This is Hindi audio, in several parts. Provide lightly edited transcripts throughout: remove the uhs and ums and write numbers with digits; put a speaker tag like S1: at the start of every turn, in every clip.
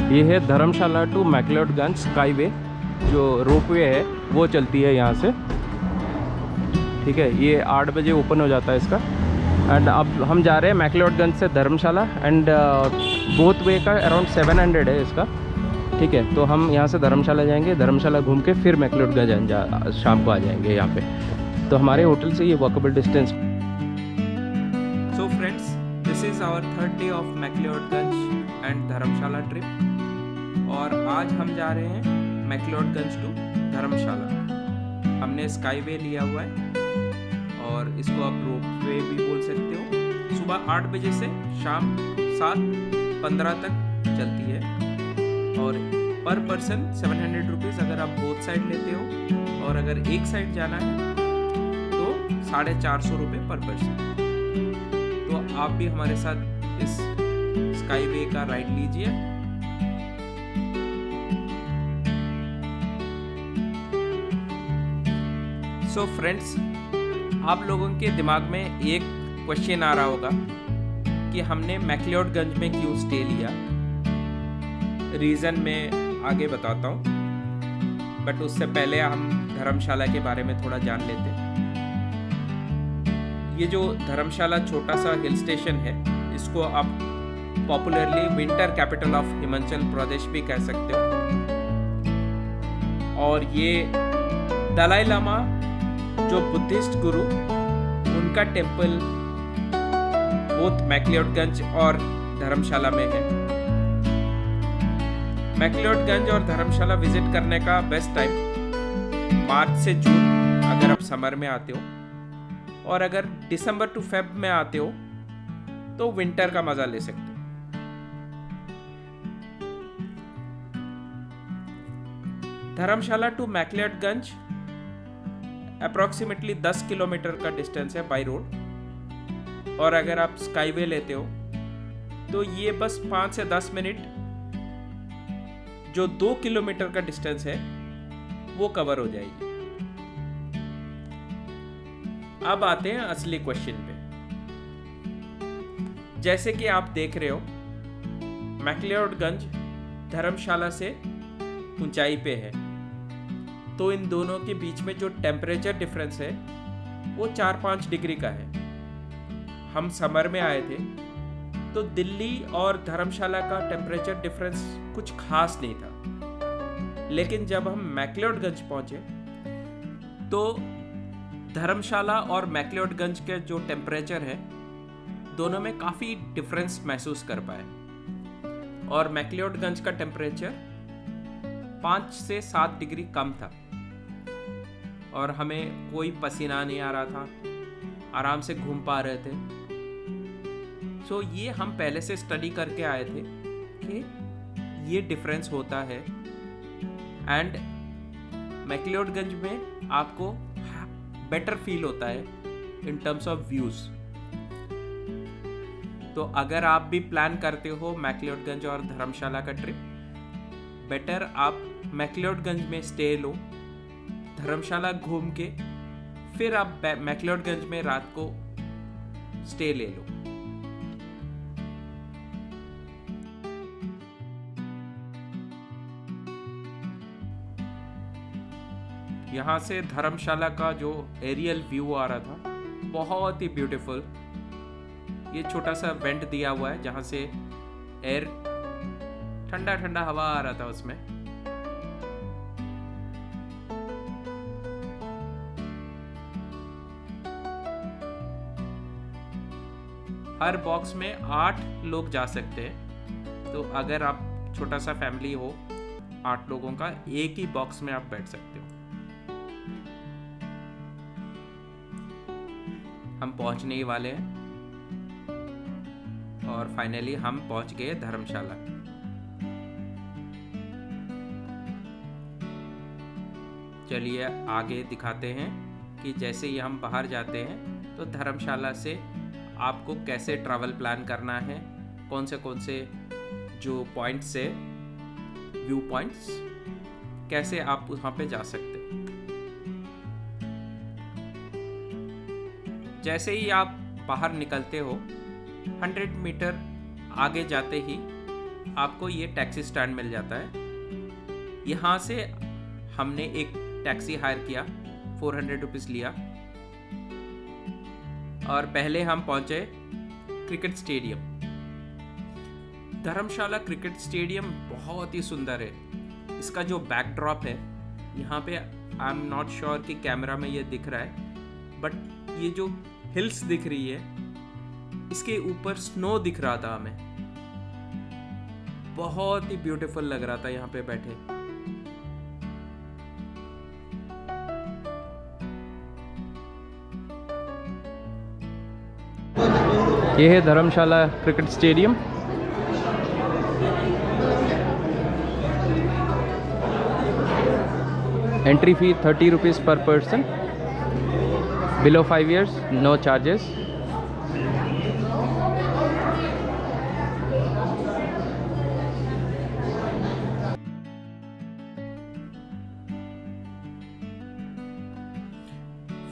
S1: ये है धर्मशाला टू मैक्लोडगंज स्काईवे, जो रोपवे है वो चलती है यहाँ से। ठीक है, ये 8 बजे ओपन हो जाता है इसका। एंड अब हम जा रहे हैं मैक्लोडगंज से धर्मशाला, एंड बोथ वे का अराउंड 700 है इसका। ठीक है, तो हम यहाँ से धर्मशाला जाएंगे, धर्मशाला घूम के फिर मैक्लोडगंज शाम को आ जाएंगे यहाँ पे। तो हमारे होटल से ये walkable distance.
S2: So friends, this is our third day of McLeodganj and Dharamshala trip, और आज हम जा रहे हैं मैक्लोडगंज टू धर्मशाला। हमने स्काईवे लिया हुआ है और इसको आप रोपवे भी बोल सकते हो। सुबह 8 बजे से शाम 7:15 तक चलती है, और पर पर्सन 700 रुपीज़ अगर आप बोथ साइड लेते हो, और अगर एक साइड जाना है तो 450 रुपये पर पर्सन। तो आप भी हमारे साथ इस स्काईवे का राइड लीजिए। सो फ्रेंड्स, आप लोगों के दिमाग में एक क्वेश्चन आ रहा होगा कि हमने मैक्लोडगंज में क्यों स्टे लिया। रीज़न मैं आगे बताता हूँ, बट उससे पहले हम धर्मशाला के बारे में थोड़ा जान लेते हैं। ये जो धर्मशाला छोटा सा हिल स्टेशन है, इसको आप popularly winter capital of Himachal Pradesh भी कह सकते हो। और ये दलाई लामा जो बुद्धिस्ट गुरु, उनका टेम्पल बोथ मैक्लोडगंज और धर्मशाला में है। मैक्लोडगंज और धर्मशाला विजिट करने का बेस्ट टाइम मार्च से जून अगर आप समर में आते हो, और अगर दिसंबर टू फेब में आते हो तो विंटर का मजा ले सकते हो। धर्मशाला टू मैक्लोडगंज अप्रोक्सीमेटली 10 किलोमीटर का डिस्टेंस है बाय रोड, और अगर आप स्काईवे लेते हो तो ये बस 5 से 10 मिनट जो 2 किलोमीटर का डिस्टेंस है वो कवर हो जाएगी। अब आते हैं असली क्वेश्चन पे। जैसे कि आप देख रहे हो, मैक्लोडगंज धर्मशाला से ऊंचाई पे है, तो इन दोनों के बीच में जो टेम्परेचर डिफरेंस है वो 4-5 डिग्री का है। हम समर में आए थे तो दिल्ली और धर्मशाला का टेम्परेचर डिफरेंस कुछ खास नहीं था, लेकिन जब हम मैक्लोडगंज पहुंचे तो धर्मशाला और मैक्लोडगंज के जो टेम्परेचर है दोनों में काफ़ी डिफरेंस महसूस कर पाए। और मैक्लोडगंज का टेम्परेचर 5 से 7 डिग्री कम था, और हमें कोई पसीना नहीं आ रहा था, आराम से घूम पा रहे थे। सो ये हम पहले से स्टडी करके आए थे कि ये डिफरेंस होता है, एंड मैक्लोडगंज में आपको बेटर फील होता है इन टर्म्स ऑफ व्यूज। तो अगर आप भी प्लान करते हो मैक्लोडगंज और धर्मशाला का ट्रिप, बेटर आप मैक्लोडगंज में स्टे लो, धर्मशाला घूम के फिर आप मैक्लोडगंज में रात को स्टे ले लो। यहाँ से धर्मशाला का जो एरियल व्यू आ रहा था बहुत ही ब्यूटीफुल। ये छोटा सा वेंट दिया हुआ है जहाँ से एयर ठंडा ठंडा हवा आ रहा था उसमें। हर बॉक्स में 8 लोग जा सकते हैं, तो अगर आप छोटा सा फैमिली हो 8 लोगों का, एक ही बॉक्स में आप बैठ सकते हो। हम पहुंचने ही वाले हैं, और फाइनली हम पहुंच गए धर्मशाला। चलिए आगे दिखाते हैं कि जैसे ही हम बाहर जाते हैं तो धर्मशाला से आपको कैसे ट्रैवल प्लान करना है, कौन से जो पॉइंट्स से व्यू पॉइंट्स, कैसे आप वहाँ पे जा सकते हैं। जैसे ही आप बाहर निकलते हो 100 मीटर आगे जाते ही आपको ये टैक्सी स्टैंड मिल जाता है। यहाँ से हमने एक टैक्सी हायर किया, 400 रुपीज़ लिया और पहले हम पहुँचे क्रिकेट स्टेडियम। धर्मशाला क्रिकेट स्टेडियम बहुत ही सुंदर है। इसका जो बैकड्रॉप है यहाँ पे, आई एम नॉट श्योर कि कैमरा में ये दिख रहा है, बट ये जो हिल्स दिख रही है इसके ऊपर स्नो दिख रहा था हमें। बहुत ही ब्यूटीफुल लग रहा था यहाँ पे बैठे।
S1: ये है Dharamshala cricket stadium. Entry fee 30 rupees per person, below 5 years no charges.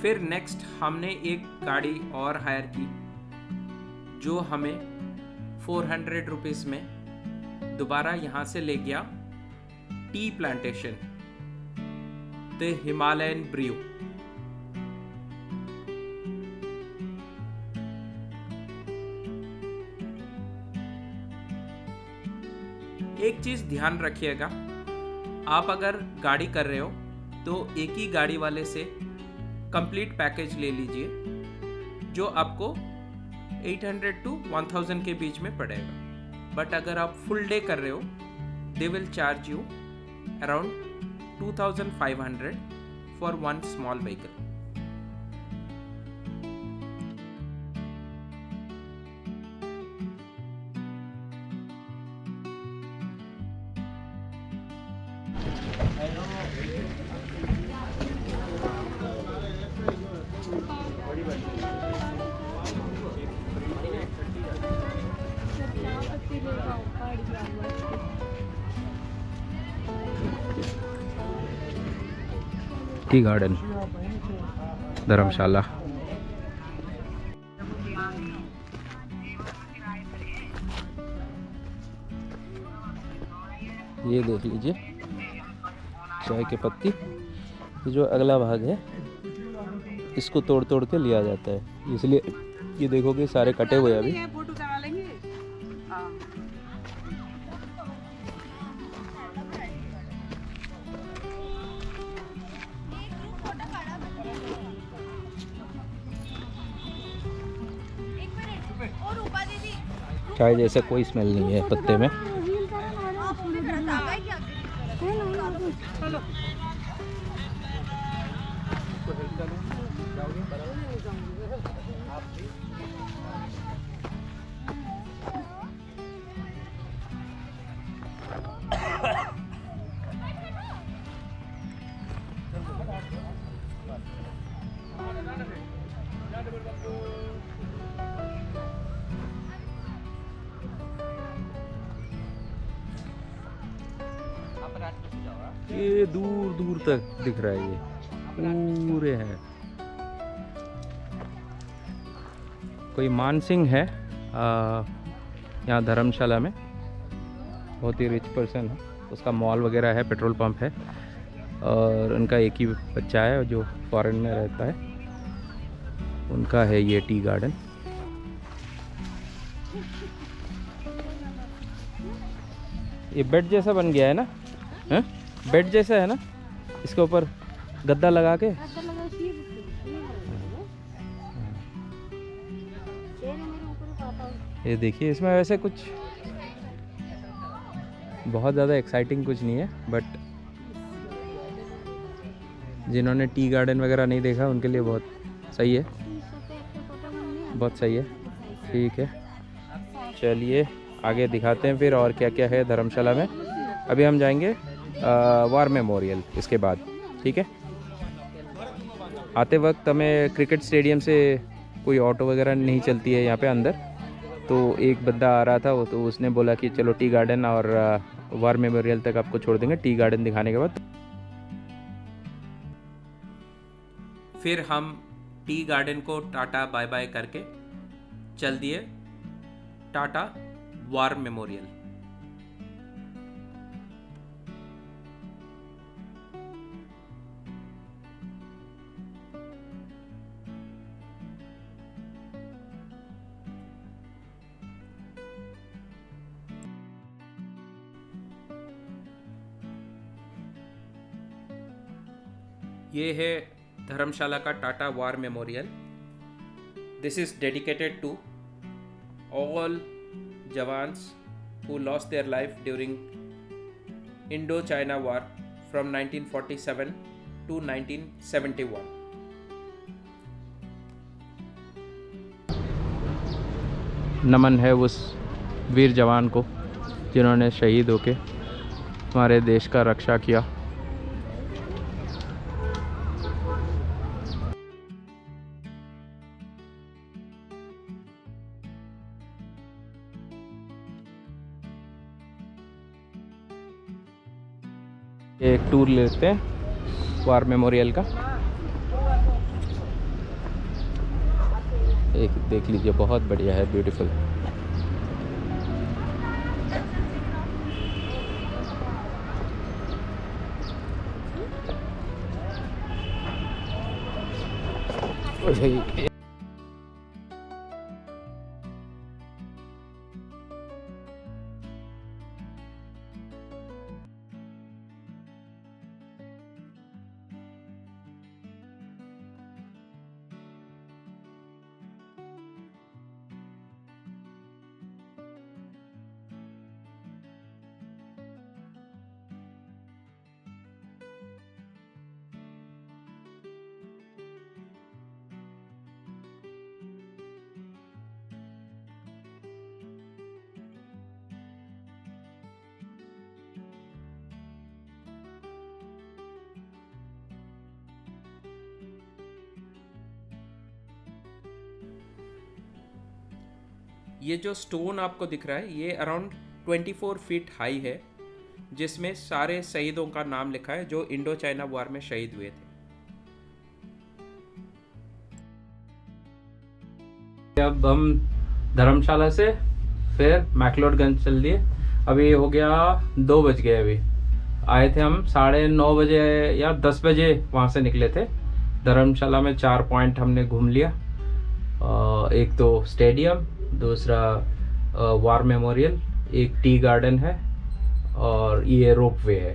S2: फिर नेक्स्ट हमने एक गाड़ी और हायर की जो हमें 400 रुपीज़ में दोबारा यहाँ से ले गया tea plantation, the Himalayan brew. एक चीज़ ध्यान रखिएगा, आप अगर गाड़ी कर रहे हो तो एक ही गाड़ी वाले से कंप्लीट पैकेज ले लीजिए जो आपको 800 to 1000 के बीच में पड़ेगा। बट अगर आप फुल डे कर रहे हो, they will charge you around 2500 for one small vehicle.
S1: Tea garden Dharamshala. ये देख लीजिए चाय के पत्ती। ये जो अगला भाग है इसको तोड़ तोड़ के लिया जाता है, इसलिए ये देखोगे सारे कटे हुए अभी। चाय जैसे कोई स्मेल नहीं है पत्ते में। ये दूर दूर तक दिख रहा है, ये पूरे हैं। कोई मान सिंह है यहाँ धर्मशाला में, बहुत ही रिच पर्सन है, उसका मॉल वगैरह है, पेट्रोल पंप है और उनका एक ही बच्चा है जो फॉरेन में रहता है, उनका है ये टी गार्डन। ये बेड जैसा बन गया है ना, है? बेड जैसा है ना, इसके ऊपर गद्दा लगा के। ये देखिए, इसमें वैसे कुछ बहुत ज़्यादा एक्साइटिंग कुछ नहीं है, बट जिन्होंने टी गार्डन वगैरह नहीं देखा उनके लिए बहुत सही है, बहुत सही है। ठीक है, चलिए आगे दिखाते हैं फिर और क्या क्या है धर्मशाला में। अभी हम जाएंगे वार मेमोरियल इसके बाद, ठीक है। आते वक्त हमें क्रिकेट स्टेडियम से कोई ऑटो वगैरह नहीं चलती है यहाँ पे अंदर, तो एक बंदा आ रहा था, वो तो उसने बोला कि चलो टी गार्डन और वार मेमोरियल तक आपको छोड़ देंगे, टी गार्डन दिखाने के बाद।
S2: फिर हम टी गार्डन को टाटा बाय बाय करके चल दिए टाटा वार मेमोरियल। ये है धर्मशाला का टाटा war memorial. This is dedicated to all jawans who lost their life during Indo-China War from 1947 to 1971.
S1: नमन है उस वीर जवान को जिन्होंने शहीद होके हमारे देश का रक्षा किया. एक टूर लेते हैं वार मेमोरियल का. एक देख लीजिए, बहुत बढ़िया है, ब्यूटीफुल.
S2: ये जो स्टोन आपको दिख रहा है ये अराउंड 24 फीट हाई है, जिसमें सारे शहीदों का नाम लिखा है जो इंडो चाइना वॉर में शहीद हुए थे.
S1: अब हम धर्मशाला से फिर मैक्लोडगंज चल दिए. अभी हो गया 2 बज गए. अभी आए थे हम 9:30 बजे या 10 बजे वहाँ से निकले थे. धर्मशाला में 4 पॉइंट हमने घूम लिया. एक तो स्टेडियम, दूसरा वार मेमोरियल, एक टी गार्डन है और ये रोपवे है.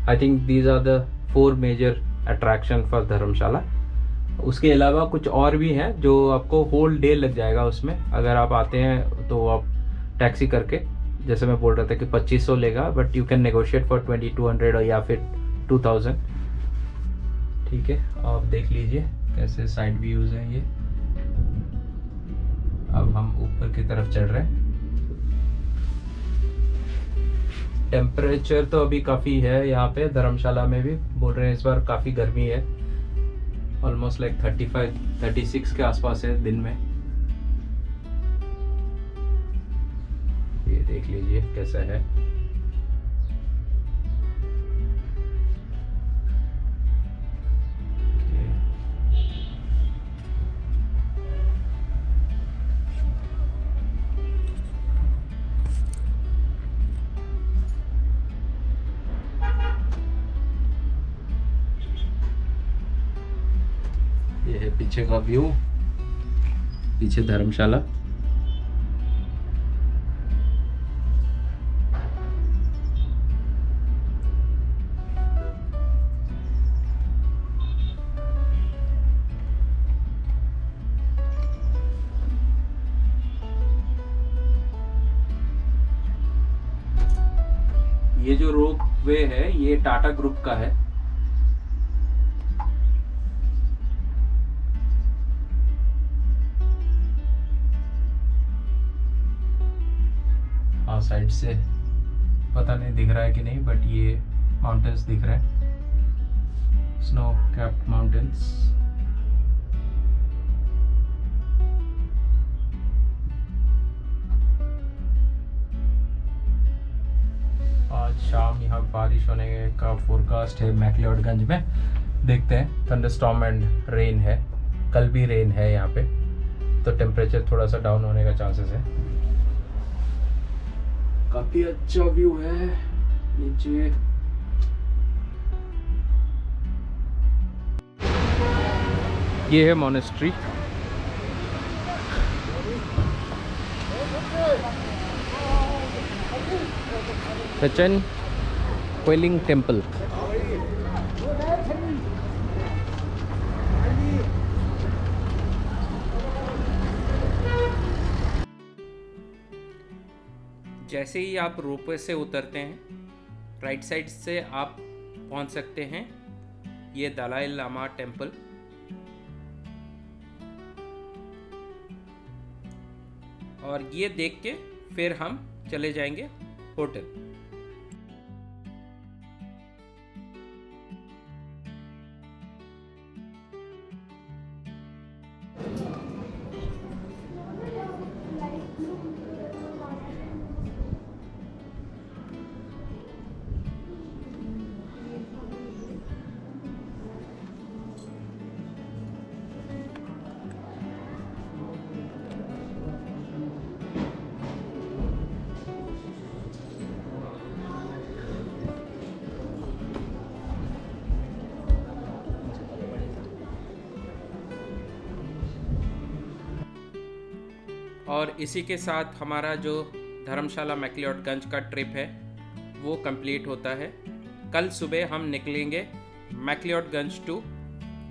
S1: I think these are the 4 major attraction for Dharamshala. उसके अलावा कुछ और भी हैं जो आपको होल डे लग जाएगा उसमें. अगर आप आते हैं तो आप टैक्सी करके, जैसे मैं बोल रहा था कि 2500 लेगा, but you can negotiate for 2200 या फिर 2000. ठीक है, आप देख लीजिए कैसे साइड व्यूज हैं ये. अब हम ऊपर की तरफ चढ़ रहे हैं. टेम्परेचर तो अभी काफ़ी है यहाँ पे धर्मशाला में भी. बोल रहे हैं इस बार काफ़ी गर्मी है. ऑलमोस्ट लाइक 35-36 के आसपास है दिन में. ये देख लीजिए कैसा है. ये है पीछे का व्यू, पीछे धर्मशाला. ये जो रोप वे है ये टाटा ग्रुप का है. साइड से पता नहीं दिख रहा है कि नहीं, बट ये माउंटेन्स दिख रहे हैं, स्नो कैप्ड माउंटेन्स. आज शाम यहाँ बारिश होने का फोरकास्ट है मैक्लोडगंज में. देखते हैं. थंडरस्टॉर्म एंड रेन है. कल भी रेन है यहाँ पे, तो टेम्परेचर थोड़ा सा डाउन होने का चांसेस है. काफी अच्छा व्यू है नीचे. ये है मोनेस्ट्री. सचन क्वेलिंग टेम्पल.
S2: जैसे ही आप रोपवे से उतरते हैं राइट साइड से आप पहुंच सकते हैं ये दलाई लामा टेम्पल। और ये देख के फिर हम चले जाएंगे होटल। और इसी के साथ हमारा जो धर्मशाला मैक्लियोडगंज का ट्रिप है वो कंप्लीट होता है। कल सुबह हम निकलेंगे मैक्लियोडगंज टू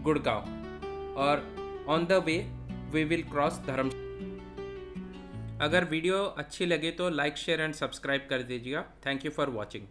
S2: गुड़गांव और on the way we will cross Dharamshala. अगर वीडियो अच्छी लगे तो लाइक शेयर एंड सब्सक्राइब कर दीजिएगा। Thank you for watching.